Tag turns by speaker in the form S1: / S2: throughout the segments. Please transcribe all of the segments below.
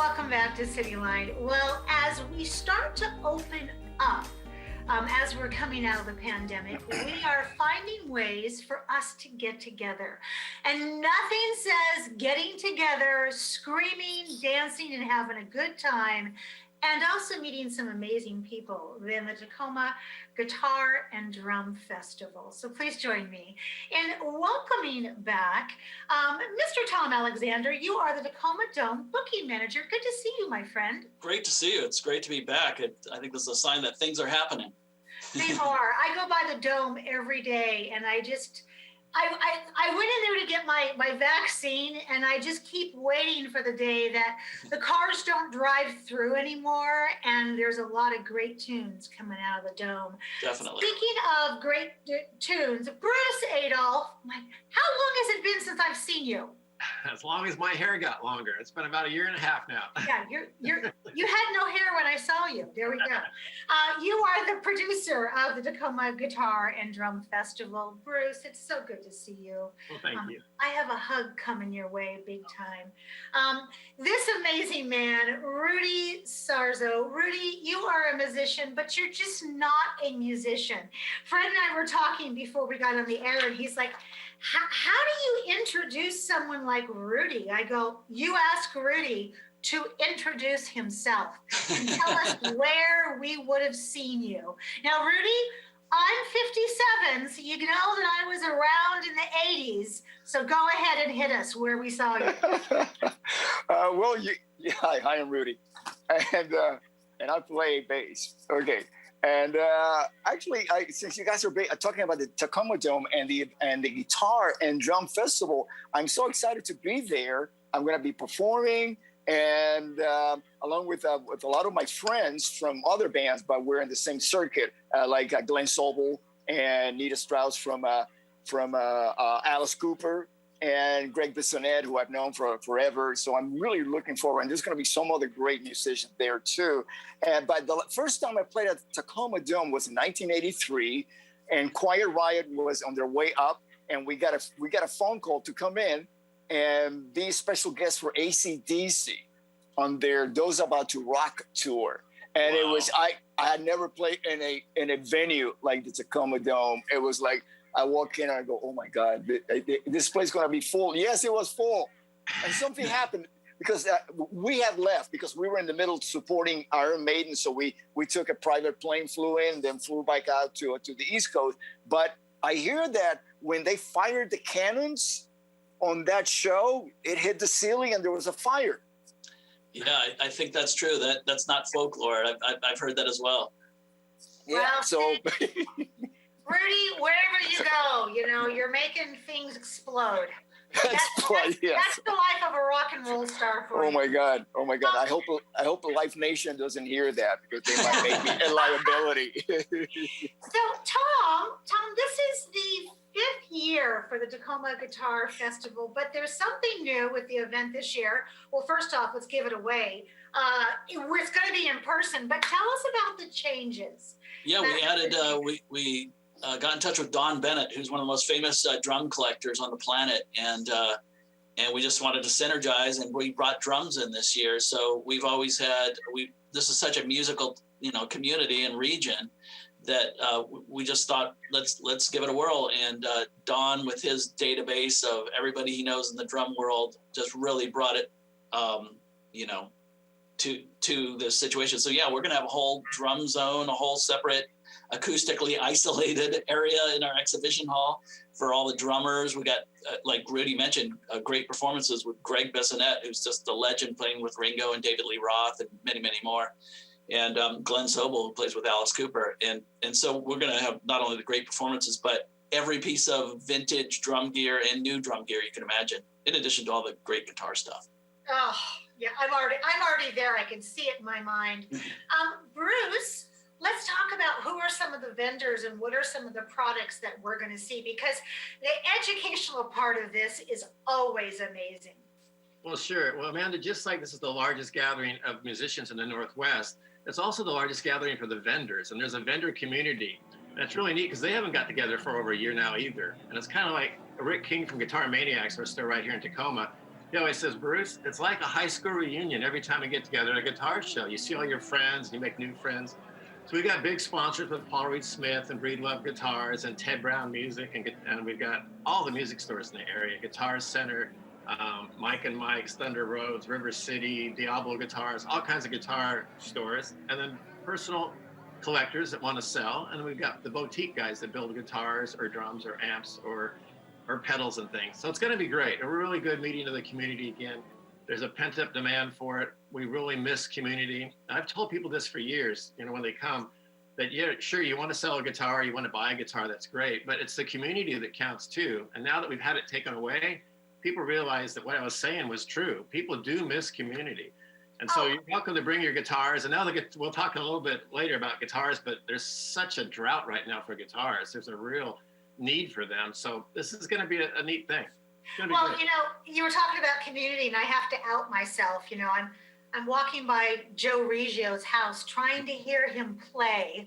S1: welcome back to Cityline. Well, as we start to open up, as we're coming out of the pandemic, we are finding ways for us to get together. And nothing says getting together, screaming, dancing, and having a good time, and also meeting some amazing people than the Tacoma Guitar and Drum Festival. So please join me in welcoming back Mr. Tom Alexander. You are the Tacoma Dome booking manager. Good to see you, my friend.
S2: Great to see you. It's great to be back. I think this is a sign that things are happening.
S1: They are. I go by the Dome every day, and I went in there to get my vaccine, and I just keep waiting for the day that the cars don't drive through anymore, and there's a lot of great tunes coming out of the Dome.
S2: Definitely.
S1: Speaking of great tunes, Bruce Adolph, how long has it been since I've seen you?
S3: As long as my hair got longer. It's been about 1.5 years now.
S1: Yeah, you had no hair when I saw you. There we go. You are the producer of the Tacoma Guitar and Drum Festival. Bruce, it's so good to see you.
S3: Well, thank you.
S1: I have a hug coming your way big time. This amazing man, Rudy Sarzo. Rudy, you are a musician, but you're just not a musician. Fred and I were talking before we got on the air, and he's like, how do you introduce someone like Rudy? I go, you ask Rudy to introduce himself and tell us where we would have seen you. Now, Rudy, I'm 57, so you know that I was around in the 80s. So go ahead and hit us where we saw you.
S4: Hi, I'm Rudy, and I play bass. Okay. And actually, since you guys are talking about the Tacoma Dome and the Guitar and Drum Festival, I'm so excited to be there. I'm going to be performing, and along with a lot of my friends from other bands, but we're in the same circuit, like Glen Sobel and Nita Strauss from Alice Cooper, and Gregg Bissonette, who I've known for forever. So I'm really looking forward. And there's going to be some other great musicians there too. But the first time I played at Tacoma Dome was in 1983, and Quiet Riot was on their way up, and we got a phone call to come in and be special guests for AC/DC on their Those About to Rock tour. And
S2: Wow.
S4: It was I had never played in a venue like the Tacoma Dome. It was like, I walk in and I go, oh my God, this place is going to be full. Yes, it was full. And something happened because we had left because we were in the middle supporting Iron Maiden. So we took a private plane, flew in, then flew back out to the East Coast. But I hear that when they fired the cannons on that show, it hit the ceiling and there was a fire.
S2: Yeah, I think that's true. That's not folklore. I've heard that as well.
S4: Yeah,
S1: Well,
S4: so...
S1: Rudy, wherever you go, you're making things explode. That's the life of a rock and roll star for you.
S4: Oh my God. I hope the Life Nation doesn't hear that because they might make me a liability.
S1: So Tom, this is the 5th year for the Tacoma Guitar Festival, but there's something new with the event this year. Well, first off, let's give it away. It's going to be in person, but tell us about the changes.
S2: Yeah, we added, we got in touch with Don Bennett, who's one of the most famous drum collectors on the planet. And we just wanted to synergize, and we brought drums in this year. So we've always had, this is such a musical, community and region that we just thought, let's give it a whirl. And Don, with his database of everybody he knows in the drum world, just really brought it, to the situation. So yeah, we're going to have a whole drum zone, a whole separate acoustically isolated area in our exhibition hall for all the drummers. We got, like Rudy mentioned, great performances with Gregg Bissonette, who's just a legend, playing with Ringo and David Lee Roth and many, many more. And Glen Sobel, who plays with Alice Cooper. And so we're going to have not only the great performances, but every piece of vintage drum gear and new drum gear you can imagine, in addition to all the great guitar stuff.
S1: Oh, yeah, I'm already there. I can see it in my mind. Bruce, let's talk about who are some of the vendors and what are some of the products that we're going to see, because the educational part of this is always amazing.
S3: Well, sure. Well, Amanda, just like this is the largest gathering of musicians in the Northwest, it's also the largest gathering for the vendors. And there's a vendor community. And it's really neat because they haven't got together for over a year now either. And it's kind of like Rick King from Guitar Maniacs, who's still right here in Tacoma. He always says, Bruce, it's like a high school reunion every time we get together at a guitar show. You see all your friends, and you make new friends. So we got big sponsors with Paul Reed Smith and Breedlove Guitars and Ted Brown Music, and we've got all the music stores in the area: Guitar Center, Mike and Mike's, Thunder Roads, River City, Diablo Guitars, all kinds of guitar stores, and then personal collectors that want to sell. And we've got the boutique guys that build guitars or drums or amps or pedals and things. So it's going to be great. A really good meeting of the community again. There's a pent-up demand for it. We really miss community. I've told people this for years, when they come, that yeah, sure, you want to sell a guitar, you want to buy a guitar, that's great, but it's the community that counts too. And now that we've had it taken away, people realize that what I was saying was true. People do miss community. And so you're welcome to bring your guitars. And now we'll talk a little bit later about guitars, but there's such a drought right now for guitars. There's a real need for them. So this is going to be a neat thing.
S1: Well, you were talking about community, and I have to out myself. I'm walking by Joe Riggio's house trying to hear him play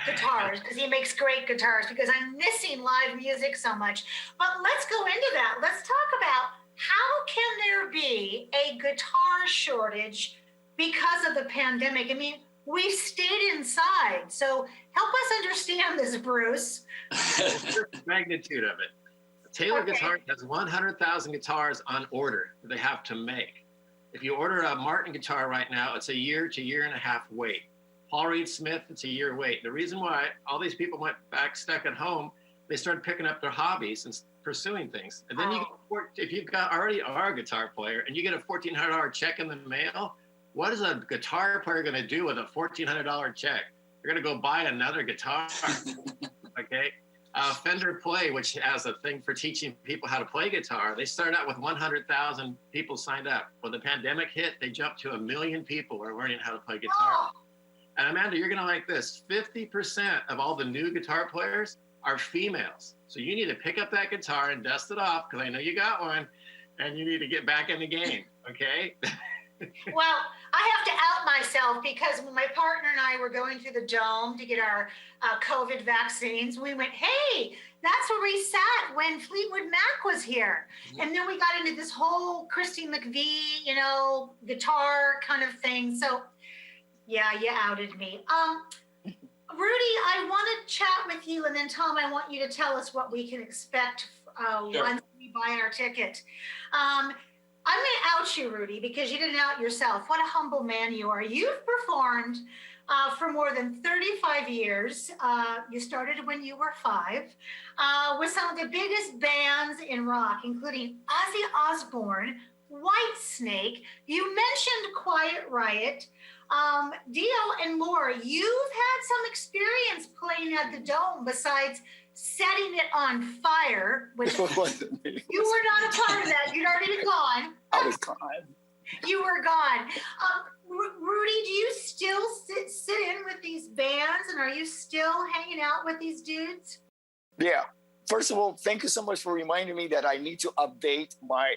S1: guitars because he makes great guitars, because I'm missing live music so much. But let's go into that. Let's talk about how can there be a guitar shortage because of the pandemic? I mean, we stayed inside. So help us understand this, Bruce.
S3: The magnitude of it. Taylor Guitar has 100,000 guitars on order that they have to make. If you order a Martin guitar right now, it's a year to year and a half wait. Paul Reed Smith, it's a year wait. The reason why all these people went back stuck at home, they started picking up their hobbies and pursuing things. And then if you've got already are a guitar player and you get a $1,400 check in the mail, what is a guitar player going to do with a $1,400 check? They're going to go buy another guitar. Okay. Fender Play, which has a thing for teaching people how to play guitar, they started out with 100,000 people signed up. When the pandemic hit, they jumped to 1 million people are learning how to play guitar. And Amanda, you're going to like this. 50% of all the new guitar players are females. So you need to pick up that guitar and dust it off, because I know you got one, and you need to get back in the game, okay?
S1: Well, I have to out myself, because when my partner and I were going through the Dome to get our COVID vaccines, we went, hey, that's where we sat when Fleetwood Mac was here. Mm-hmm. And then we got into this whole Christy McVie, guitar kind of thing. So yeah, you outed me. Rudy, I want to chat with you, and then Tom, I want you to tell us what we can expect once we buy our ticket. I'm going to out you, Rudy, because you didn't out yourself. What a humble man you are. You've performed for more than 35 years. You started when you were 5 with some of the biggest bands in rock, including Ozzy Osbourne, Whitesnake. You mentioned Quiet Riot, Dio, and more. You've had some experience playing at the Dome besides setting it on fire, which you were not a part of that. You'd already been gone.
S4: I was gone.
S1: You were gone. Rudy, do you still sit in with these bands, and are you still hanging out with these dudes?
S4: Yeah. First of all, thank you so much for reminding me that I need to update my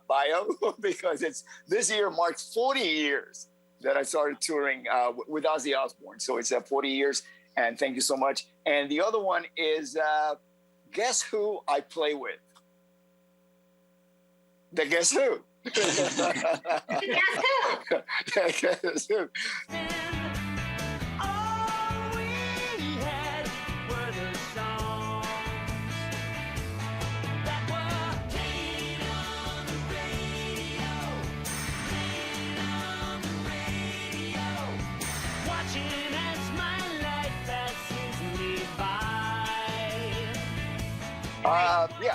S4: bio because this year marks 40 years that I started touring with Ozzy Osbourne. So it's 40 years. And thank you so much. And the other one is, guess who I play with? The Guess Who? Guess Who?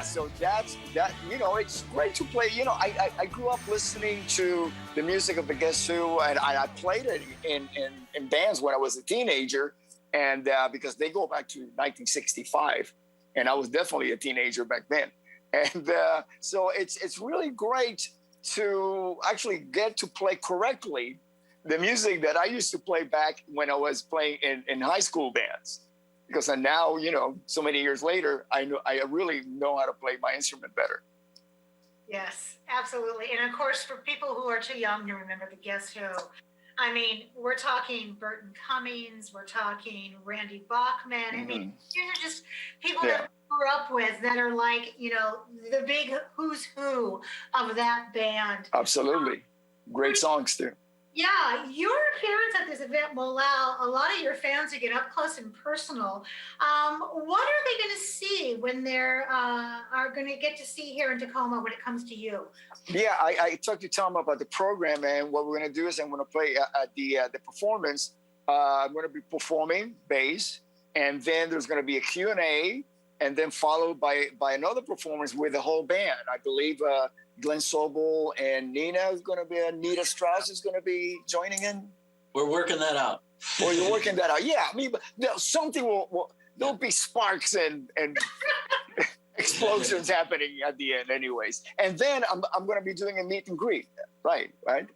S4: So that's that. It's great to play. I grew up listening to the music of the Guess Who, and I played it in bands when I was a teenager, and because they go back to 1965, and I was definitely a teenager back then, and so it's really great to actually get to play correctly the music that I used to play back when I was playing in high school bands. Because now, so many years later, I really know how to play my instrument better.
S1: Yes, absolutely. And of course, for people who are too young to remember the Guess Who, I mean, we're talking Burton Cummings, we're talking Randy Bachman. I mean, these are just people that grew up with that are like, you know, the big who's who of that band.
S4: Absolutely. Great songs too.
S1: Yeah, your appearance at this event will allow a lot of your fans to get up close and personal. What are they going to see when they're are going to get to see here in Tacoma when it comes to you?
S4: Yeah, I talked to Tom about the program, and what we're going to do is I'm going to play at the performance. I'm going to be performing bass, and then there's going to be a Q&A, and then followed by another performance with the whole band. I believe Glen Sobel and Nita Strauss is going to be joining in.
S2: We're working that out.
S4: Or you're working that out. Yeah, I mean, but something there'll be sparks and explosions happening at the end anyways. And then I'm going to be doing a meet and greet. Right?
S3: Yes.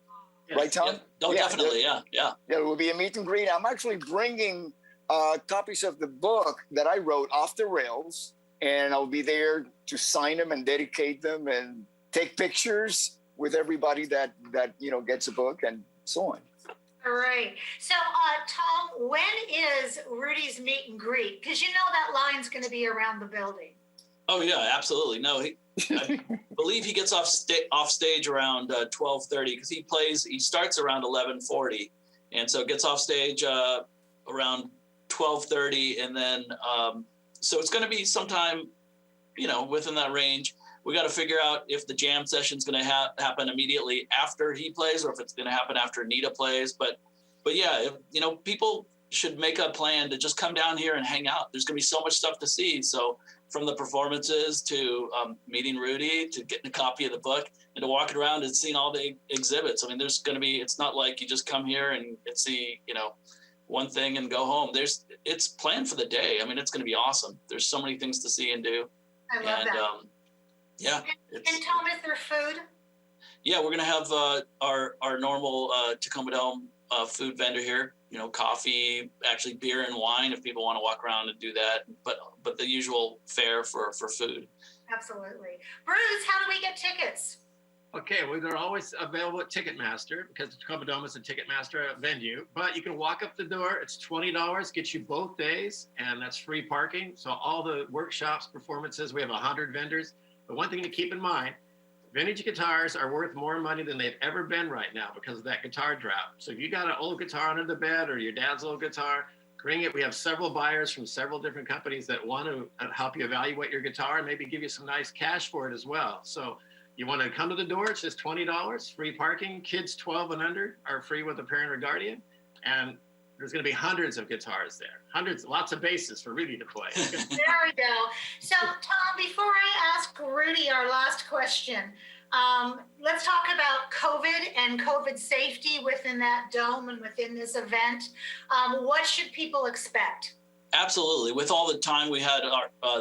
S4: Right, Tom?
S2: Yeah. Oh, definitely, yeah.
S4: Yeah, it will be a meet and greet. I'm actually bringing copies of the book that I wrote, Off the Rails, and I'll be there to sign them and dedicate them and take pictures with everybody that gets a book and so on.
S1: All right. So, Tom, when is Rudy's meet and greet? Because you know that line's going to be around the building.
S2: Oh yeah, absolutely. No, I believe he gets off stage around 12:30 because he starts around 11:40, and so gets off stage around 12:30, and then so it's going to be sometime, within that range. We got to figure out if the jam session is going to happen immediately after he plays, or if it's going to happen after Nita plays. But yeah, people should make a plan to just come down here and hang out. There's going to be so much stuff to see. So from the performances to meeting Rudy to getting a copy of the book and to walking around and seeing all the exhibits. I mean, there's going to be. It's not like you just come here and see one thing and go home. It's planned for the day. I mean, it's going to be awesome. There's so many things to see and do.
S1: I love that.
S2: Yeah.
S1: And Tom, is there food?
S2: Yeah, we're gonna have our normal Tacoma Dome food vendor here. Coffee, actually beer and wine if people want to walk around and do that. But the usual fare for food.
S1: Absolutely. Bruce, how do we get tickets?
S3: Okay, well, they're always available at Ticketmaster because the Tacoma Dome is a Ticketmaster venue. But you can walk up the door. It's $20, gets you both days, and that's free parking. So all the workshops, performances, we have 100 vendors. But one thing to keep in mind, vintage guitars are worth more money than they've ever been right now because of that guitar drought. So if you got an old guitar under the bed or your dad's old guitar, bring it. We have several buyers from several different companies that want to help you evaluate your guitar and maybe give you some nice cash for it as well. So you want to come to the door, it's just $20, free parking. Kids 12 and under are free with a parent or guardian. And there's going to be hundreds of guitars there. Hundreds, lots of basses for Rudy to play.
S1: There we go. So, Tom, before I ask Rudy our last question, let's talk about COVID and COVID safety within that dome and within this event. What should people expect?
S2: Absolutely. With all the time we had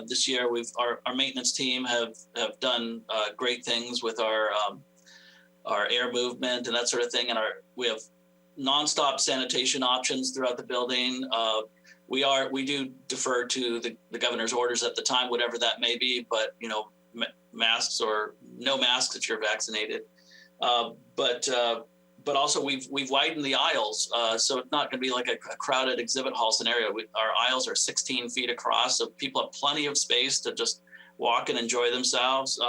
S2: this year, our maintenance team have done great things with our air movement and that sort of thing, and we have nonstop sanitation options throughout the building. We do defer to the governor's orders at the time, whatever that may be, but masks or no masks if you're vaccinated. But also we've widened the aisles, so it's not going to be like a crowded exhibit hall scenario. Our aisles are 16 feet across, so people have plenty of space to just walk and enjoy themselves.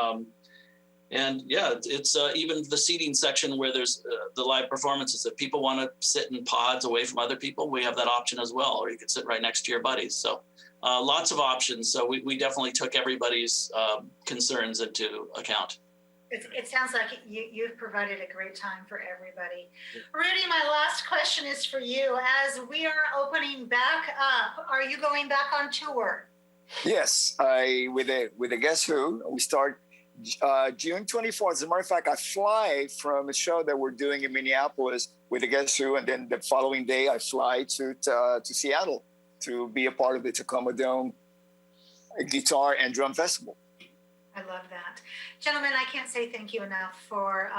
S2: And yeah, it's even the seating section where there's the live performances. If people want to sit in pods away from other people, we have that option as well, or you can sit right next to your buddies. So lots of options. So we definitely took everybody's concerns into account.
S1: It sounds like you've provided a great time for everybody. Rudy, my last question is for you. As we are opening back up, are you going back on tour?
S4: Yes, with a Guess Who. We start June 24th. As a matter of fact, I fly from a show that we're doing in Minneapolis with a Guess Who, and then the following day I fly to Seattle to be a part of the Tacoma Dome Guitar and Drum Festival.
S1: I love that. Gentlemen, I can't say thank you enough for,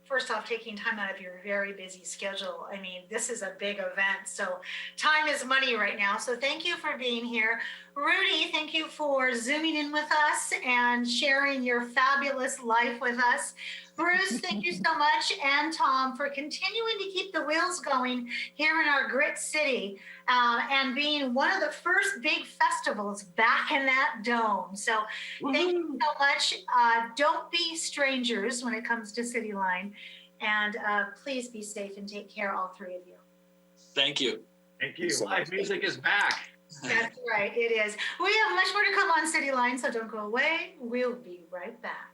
S1: first off, taking time out of your very busy schedule. I mean, this is a big event, so time is money right now. So thank you for being here. Rudy, thank you for zooming in with us and sharing your fabulous life with us. Bruce, thank you so much, and Tom, for continuing to keep the wheels going here in our Grit City and being one of the first big festivals back in that dome. So thank you so much. Don't be strangers when it comes to Cityline, and please be safe and take care, all three of you.
S2: Thank you.
S3: Thank you.
S4: So
S3: Live music is back.
S1: That's right, it is. We have much more to come on Cityline, so don't go away. We'll be right back.